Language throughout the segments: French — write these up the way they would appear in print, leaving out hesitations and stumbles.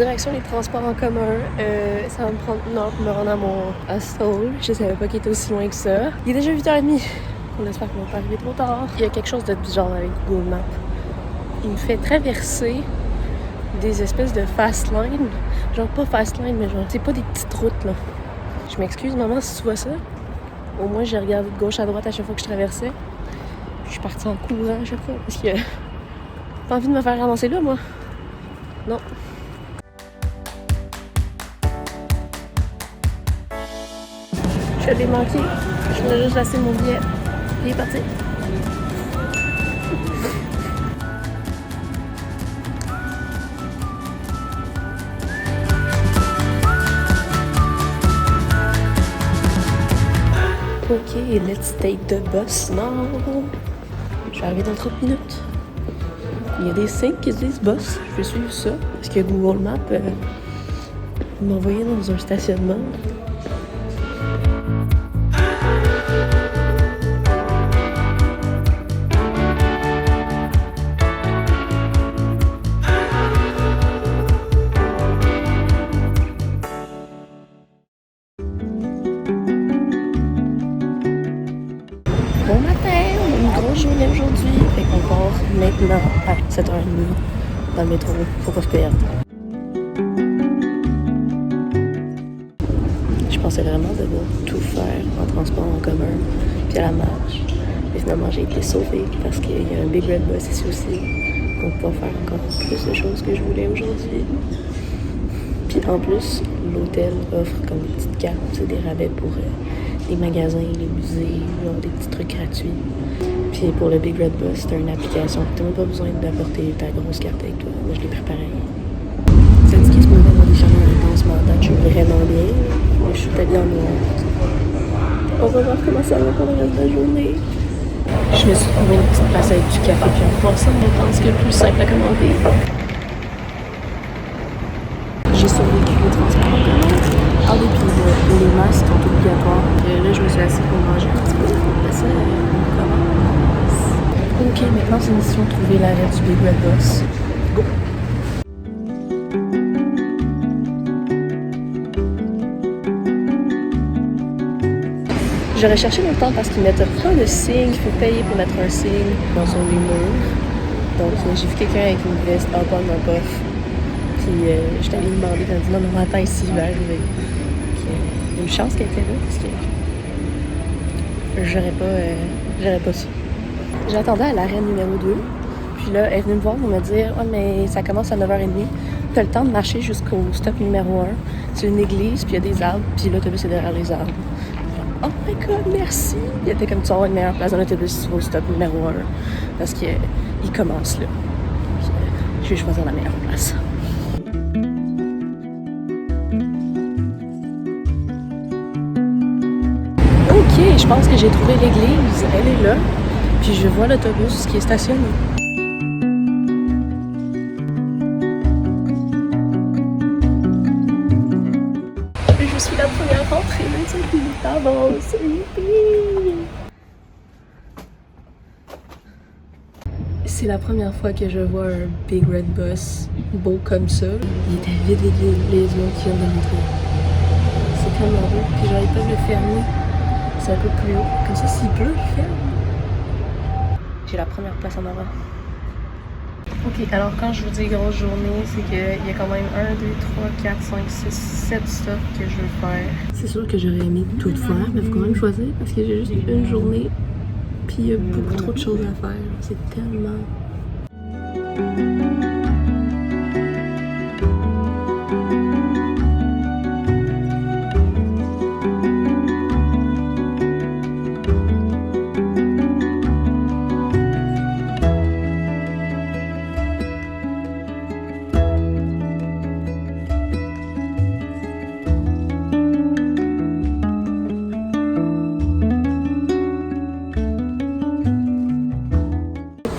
direction des transports en commun. Ça va me prendre une heure pour me rendre à mon hostel. Je savais pas qu'il était aussi loin que ça. Il est déjà 8h30. On espère qu'on va pas arriver trop tard. Il y a quelque chose de bizarre avec Google Maps. Il me fait traverser des espèces de fast line. Genre pas fast line, mais genre c'est pas des petites routes là. Je m'excuse maman si tu vois ça. Au moins j'ai regardé de gauche à droite à chaque fois que je traversais. Je suis partie en courant à chaque fois parce que pas envie de me faire ramasser là moi. Non. Je l'ai manqué. Je voulais juste laisser mon billet. Il est parti. Ok, let's take the bus now. Je vais arriver dans 30 minutes. Il y a des signes qui se disent bus. Je vais suivre ça. Parce que Google Maps m'a envoyé dans un stationnement. Bon matin, on a une grosse journée aujourd'hui. Fait qu'on part maintenant à 7h30 dans le métro. Faut pas se perdre. Je pensais vraiment devoir tout faire en transport en commun puis à la marche. Mais finalement, j'ai été sauvée parce qu'il y a un Big Red Bus ici aussi. Donc, pouvoir faire encore plus de choses que je voulais aujourd'hui. Puis en plus, l'hôtel offre comme des petites cartes, c'est des rabais pour les magasins, les musées, genre des petits trucs gratuits. Puis pour le Big Red Bus, c'est une application. Tu n'as même pas besoin d'apporter ta grosse carte avec toi. Moi, je l'ai préparée. Ça dit qu'il se m'a demandé chaleur intense matin. Je suis vraiment bien. Mais je suis habillée en noir. On va voir comment ça va pour le reste de la journée. Je me suis trouvé une petite place avec du café puis un croissant. Je pense que c'est le plus simple à commander. J'ai survécu au transport en commun. En dépit de les masques sont obligatoires. Là, je me suis assise pour manger un petit peu. Après ça, on commence. Ok, maintenant c'est mission de trouver l'arrêt du Big Red Bus. Go! J'aurais cherché longtemps parce qu'ils mettent pas de signe. Il faut payer pour mettre un signe dans son humour. Donc, j'ai vu quelqu'un avec une veste up on my buff. Puis, j'étais allée lui demander, elle m'a dit non, mais attends, ici, je vais arriver. Puis, il y a une chance qu'elle était là parce que j'aurais pas su. J'attendais à l'arrêt numéro 2. Puis là, elle est venue me voir pour me dire « Oh, mais ça commence à 9h30. T'as le temps de marcher jusqu'au stop numéro 1. C'est une église, puis il y a des arbres, puis l'autobus est derrière les arbres. » Oh my god, merci! Il était comme tu auras une meilleure place dans l'autobus au stop numéro 1. Parce qu'il commence là. Puis, je vais choisir la meilleure place. Ok, je pense que j'ai trouvé l'église. Elle est là. Puis je vois l'autobus qui est stationné. Je suis la première rentrée, 25 minutes d'avance. C'est la première fois que je vois un Big Red Bus beau comme ça. Il était vide les autres qui viennent de rentrer. C'est tellement beau. Puis j'arrive pas de le fermer. C'est un peu plus haut. Comme ça, s'il pleut, il ferme. J'ai la première place en avant. Ok, alors quand je vous dis grosse journée, c'est qu'il y a quand même 1, 2, 3, 4, 5, 6, 7 stops que je veux faire. C'est sûr que j'aurais aimé tout faire, mais il faut quand même choisir parce que j'ai juste une journée. Puis il y a beaucoup trop de choses à faire. C'est tellement...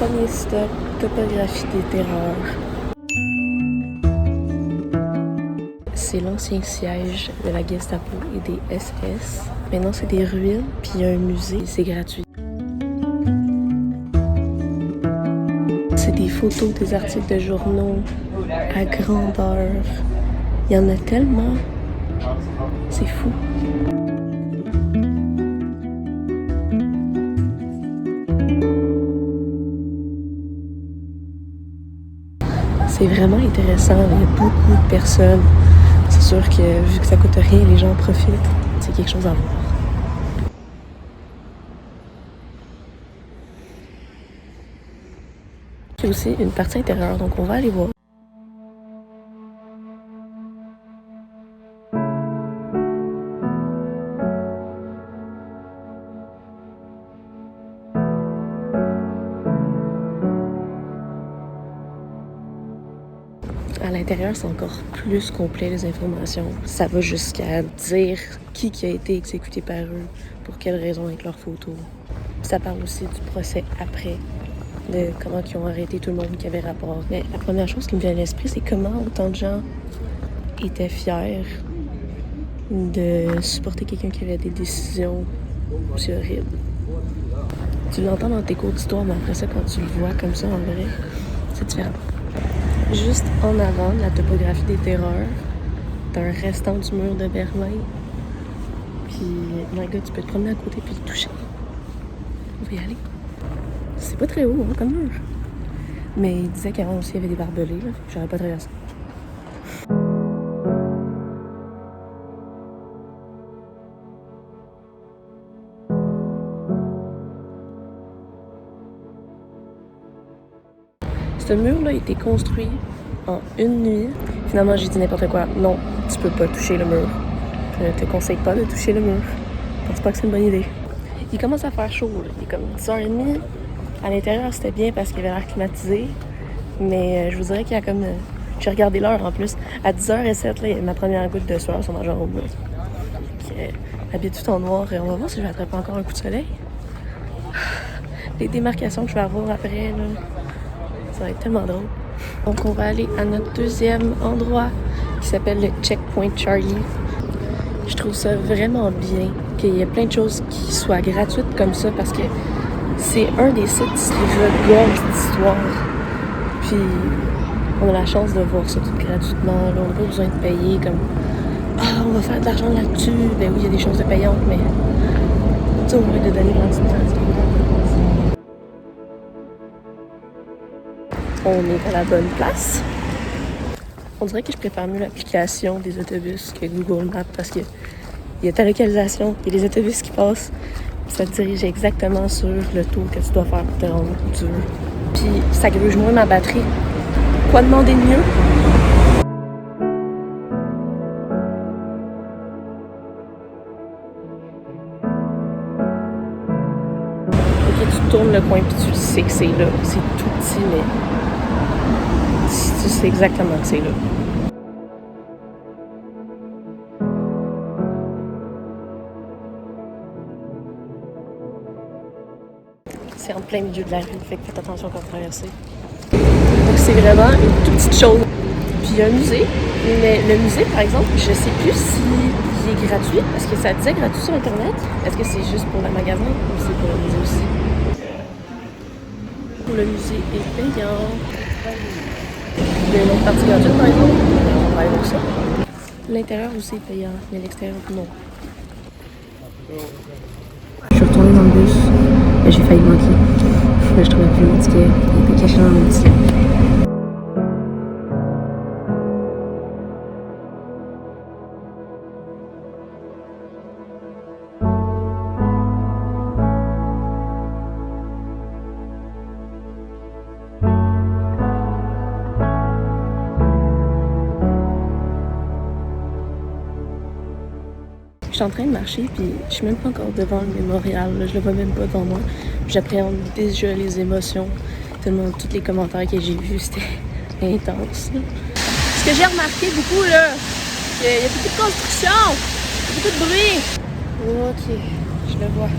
Premier stop, topographie des terreurs. C'est l'ancien siège de la Gestapo et des SS. Maintenant, c'est des ruines, puis il y a un musée, c'est gratuit. C'est des photos, des articles de journaux à grandeur. Il y en a tellement. C'est fou. C'est vraiment intéressant. Il y a beaucoup de personnes. C'est sûr que vu que ça coûte rien, les gens en profitent. C'est quelque chose à voir. Il y a aussi une partie intérieure, donc on va aller voir. À l'intérieur, c'est encore plus complet, les informations. Ça va jusqu'à dire qui a été exécuté par eux, pour quelles raisons avec leurs photos. Ça parle aussi du procès après, de comment ils ont arrêté tout le monde qui avait rapport. Mais la première chose qui me vient à l'esprit, c'est comment autant de gens étaient fiers de supporter quelqu'un qui avait des décisions aussi horribles. Tu l'entends dans tes cours d'histoire, mais après ça, quand tu le vois comme ça en vrai, c'est différent. Juste en avant, la topographie des terreurs, t'as un restant du mur de Berlin. Puis, my God, tu peux te promener à côté puis le toucher. On va y aller. C'est pas très haut, hein, comme mur. Mais il disait qu'avant aussi, il y avait des barbelés, là, fait que j'aurais pas traversé. Ce mur-là a été construit en une nuit. Finalement, j'ai dit n'importe quoi. Non, tu peux pas toucher le mur. Je ne te conseille pas de toucher le mur. Je pense pas que c'est une bonne idée. Il commence à faire chaud, là. Il est comme 10h30. À l'intérieur, c'était bien parce qu'il avait l'air climatisé. Mais je vous dirais qu'il y a comme... j'ai regardé l'heure en plus. À 10h07, là, il y a ma première goutte de sueur sur ma jambe. Habillée tout en noir. Et on va voir si je vais attraper encore un coup de soleil. Les démarcations que je vais avoir après, là, ça va être tellement drôle. Donc on va aller à notre deuxième endroit qui s'appelle le Checkpoint Charlie. Je trouve ça vraiment bien qu'il y ait plein de choses qui soient gratuites comme ça parce que c'est un des sites qui regorge d'histoire. Puis on a la chance de voir ça tout gratuitement. Là, on n'a pas besoin de payer comme on va faire de l'argent là-dessus. Ben oui, il y a des choses de payantes, mais tu sais, au lieu de donner l'entité. On est à la bonne place. On dirait que je préfère mieux l'application des autobus que Google Maps parce qu'il y a ta localisation, il y a des autobus qui passent. Ça te dirige exactement sur le tour que tu dois faire pour te rendre où tu veux. Puis ça gruge moins ma batterie. Quoi demander de mieux? Ok, tu tournes le coin puis tu sais que c'est là. C'est tout petit, mais tu sais exactement que c'est là. C'est en plein milieu de la rue, fait que faites attention quand vous traversez. Donc c'est vraiment une toute petite chose. Puis il y a un musée, mais le musée par exemple, je sais plus s'il est gratuit, parce que ça disait gratuit sur internet. Est-ce que c'est juste pour le magasin ou c'est pour le musée aussi? Le musée est payant. Il y a une autre partie gratuite par exemple. On va aller voir ça. L'intérieur aussi est payant, mais l'extérieur non. Je suis retournée dans le bus, mais j'ai failli manquer. Là, je trouvais plus mon ticket. Il était caché dans mon ticket. Je suis en train de marcher, puis je suis même pas encore devant le mémorial. Là, je le vois même pas devant moi. J'appréhende déjà les émotions. Tellement tous les commentaires que j'ai vus, c'était intense. Là. Ce que j'ai remarqué beaucoup, là, il y a beaucoup de construction, beaucoup de bruit. Ok, je le vois.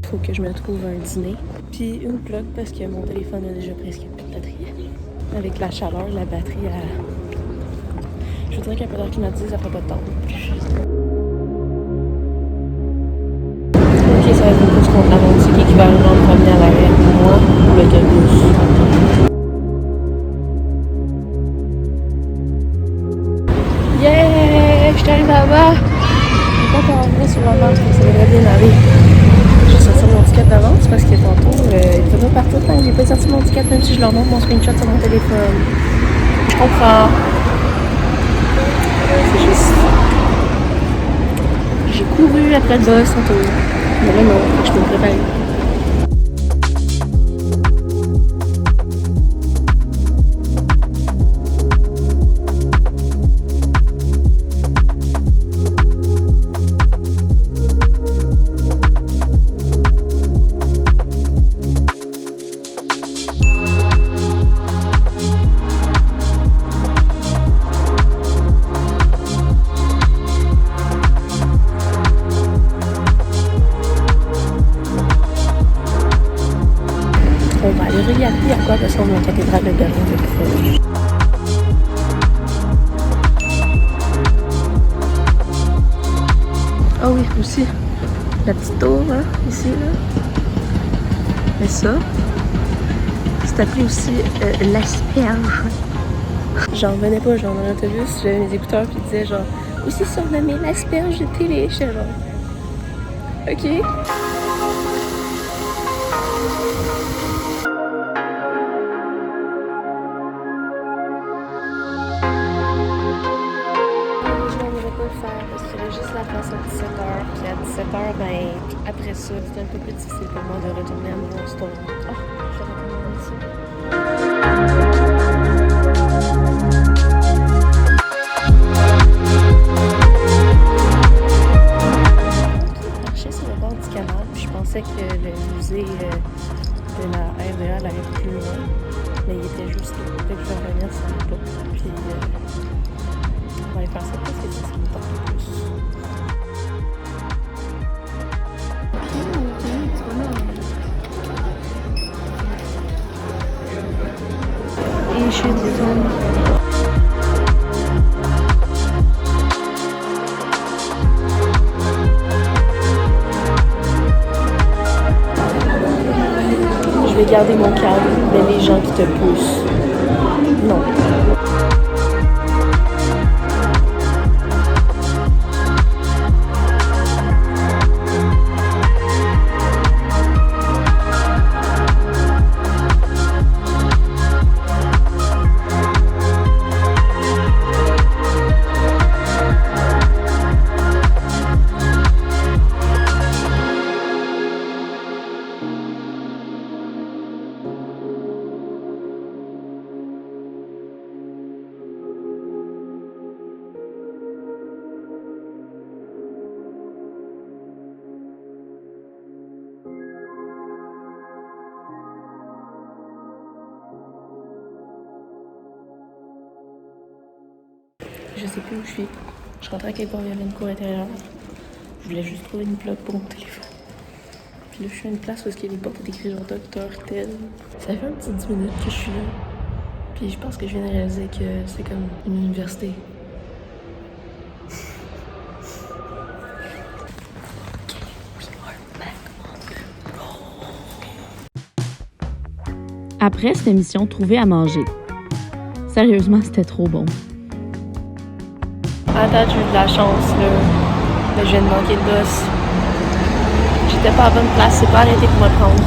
Il faut que je me trouve un dîner. Puis une plug parce que mon téléphone a déjà presque plus de batterie. Avec la chaleur, la batterie, je voudrais qu'un peu d'air climatisé, ça fera pas de temps. Ok, ça va être une course contre la montre. C'est qui va vraiment me promener à l'arrêt? Moi ou l'autobus? Yeah! Je suis arrivée là-bas! Je vais pas revenir sur l'avance, mais ça devrait bien aller. J'ai sorti mon ticket d'avance parce que tantôt, il faut pas partir tant que j'ai pas sorti mon ticket, même si je leur montre mon screenshot sur mon téléphone. Je comprends. C'est juste. J'ai couru après le bus tantôt. Mais là, non, je peux me préparer. On va aller regarder à quoi ressemble la cathédrale de Berlin de proche. Ah oui, aussi, la petite tour, hein, ici, là. Mais ça, c'est appelé aussi l'asperge. J'en revenais pas, genre, dans l'autobus, j'avais mes écouteurs, puis ils disaient, genre, aussi surnommé l'asperge de télé. J'étais genre, ok. Parce qu'il y avait juste la place à 17h, puis à 17h, ben, après ça, c'était un peu plus difficile pour moi de retourner à mon store. Oh, je vais retourner ici. Ok, marché sur le bord du canal, puis je pensais que le musée de la RDA allait être plus loin, mais il était juste là. Dès que je vais revenir, ça va pas. Puis, on va aller faire ça parce que ça me tente le plus. Et je suis désolée. Je vais garder mon calme, mais les gens qui te poussent, non. Je sais plus où je suis. Je rentrais quelque part, il y avait une cour intérieure. Je voulais juste trouver une plug pour mon téléphone. Puis là, je suis à une place où il y a des portes écrites genre Docteur tel. Ça fait un petit 10 minutes que je suis là. Puis je pense que je viens de réaliser que c'est comme une université. Après cette émission, trouver à manger. Sérieusement, c'était trop bon. À date, j'ai eu de la chance, là. Mais je viens de manquer de bus. J'étais pas à la bonne place, c'est pas arrêté pour me prendre.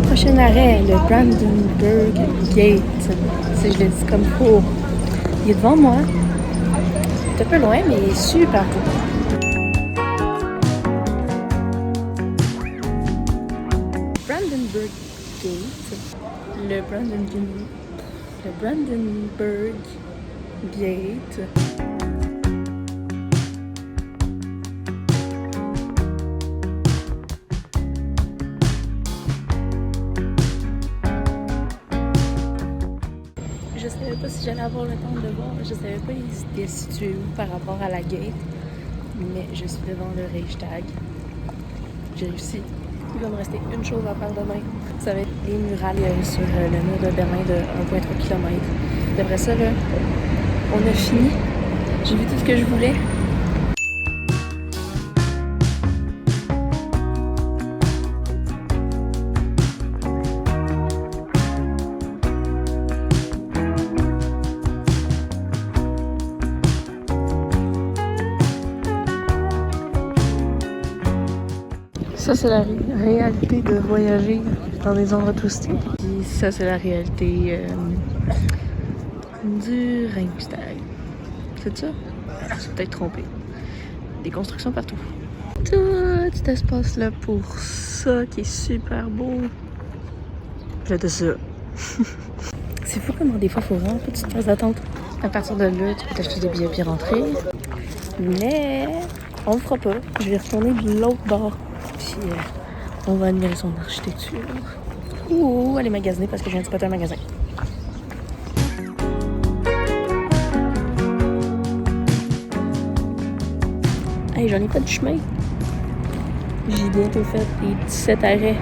Prochain arrêt, le Brandenburg Gate. Si je le dis comme faut. Il est devant moi. C'est un peu loin, mais il est super beau. Brandenburg Gate. Le Brandenburg Gate. si j'allais avoir le temps de le voir. Je savais pas il était situé où par rapport à la gate. Mais je suis devant le Reichstag. J'ai réussi. Il va me rester une chose à faire demain. Ça va être les murales sur le mur de Berlin de 1,3 km. D'après ça, là, on a fini. J'ai vu tout ce que je voulais. Ça, c'est la réalité de voyager dans des endroits touristiques. Puis ça, c'est la réalité du Reichstag. C'est ça? Je suis peut-être trompée. Des constructions partout. Tout cet espace-là pour ça qui est super beau. Puis là, de ça. C'est fou comment des fois, il faut vraiment pas de space d'attente. À partir de là, tu peux t'acheter des billets puis rentrer. Mais on le fera pas. Je vais retourner de l'autre bord. Puis on va admirer son architecture. Ou aller magasiner parce que je viens de spotter un magasin. Hey, j'en ai pas de chemin. J'ai bientôt fait les 17 arrêts.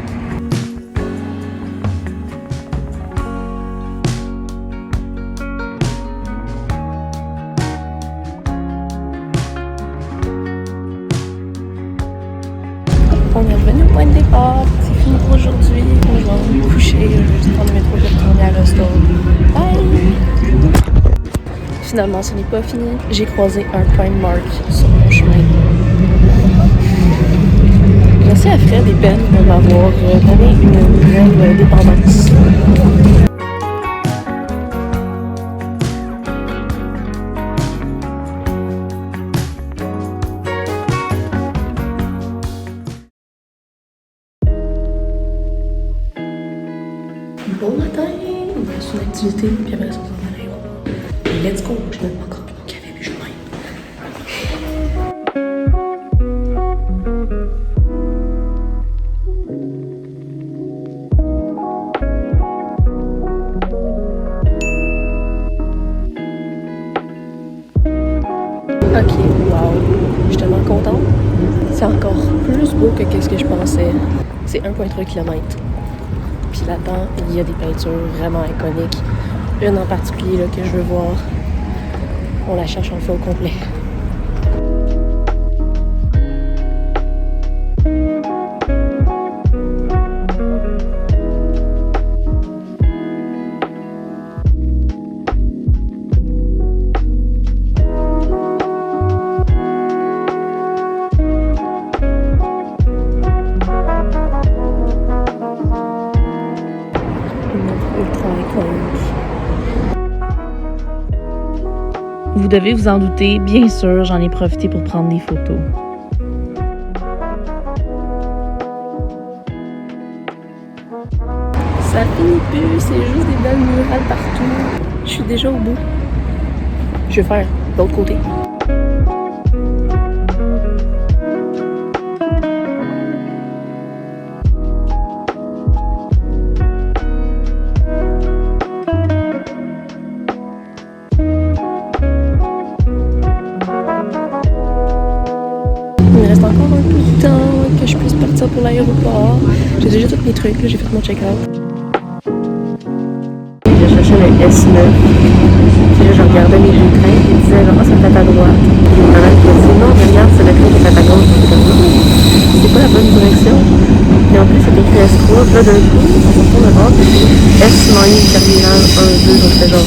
On est revenu au point de départ. C'est fini pour aujourd'hui. Moi, je vais aller me coucher. Je vais juste prendre le métro pour retourner à l'hosto. Bye! Finalement, ce n'est pas fini. J'ai croisé un Primark sur mon chemin. Merci à Fred et Ben de m'avoir donné une nouvelle dépendance. Bon matin! On va sur une activité, puis après ça, on s'en va à l'aéroport. Let's go! Je n'ai pas encore pris mon café, puis je m'aime. Ok, wow! Je suis tellement contente. C'est encore plus beau que qu'est-ce que je pensais. C'est 1,3 km. Puis là-dedans, il y a des peintures vraiment iconiques. Une en particulier là, que je veux voir. On la cherche, on le fait au complet. Vous devez vous en douter, bien sûr, j'en ai profité pour prendre des photos. Ça finit plus, c'est juste des belles murales partout. Je suis déjà au bout. Je vais faire l'autre côté. Il me reste encore un peu de temps que je puisse partir pour l'aéroport. J'ai déjà tous mes trucs, là, j'ai fait mon check-out. Je cherchais le S9. Puis là, je regardais les deux trains et ils disaient genre, ça fait à droite. Puis mon maman me dit non, regarde, c'est le train qui est à gauche. J'étais comme non, c'est pas la bonne direction. Puis en plus, c'est écrit S3. Là, d'un coup, on se retourne voir, puis S9 terminal 1, 2. Donc c'est genre,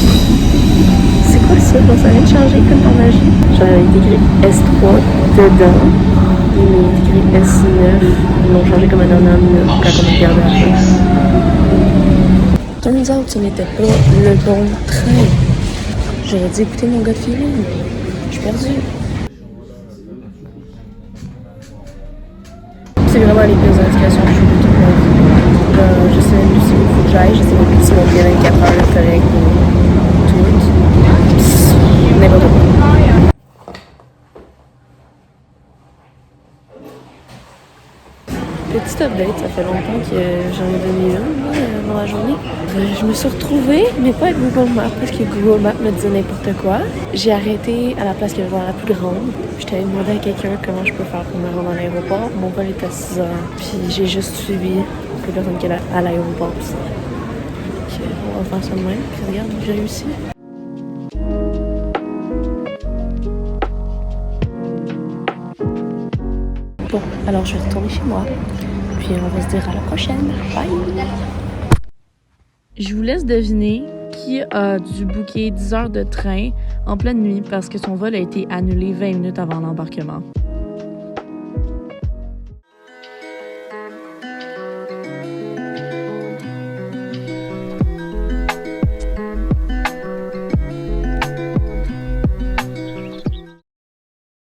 c'est quoi ça? Donc ça vient de changer comme par magie. Genre, il est écrit S3 dedans. Il est écrit S9. Ils l'ont changé comme un dernière minute quand on a regardé la chose. Turns out, ce n'était pas le bon train. J'aurais dû écouter mon gut feeling. Je suis perdue. C'est vraiment les pires indications que je veux tout le je sais même plus si il faut que j'aille. Je sais même plus si mon billet 24 heures est correct ou tout. Psst, n'importe quoi. Petite update. Ça fait longtemps que j'en ai donné une dans la journée. Je me suis retrouvée, mais pas avec Google Maps, parce que Google Maps me disait n'importe quoi. J'ai arrêté à la place qui est la plus grande. J'étais allée demander à quelqu'un comment je peux faire pour me rendre à l'aéroport. Mon vol était à 6 heures. Puis j'ai juste suivi la personne qui est à l'aéroport aussi. Donc, on va faire ça de même. Puis regarde, j'ai réussi. Bon, alors je vais retourner chez moi. Puis on va se dire à la prochaine. Bye! Je vous laisse deviner qui a dû booker 10 heures de train en pleine nuit parce que son vol a été annulé 20 minutes avant l'embarquement.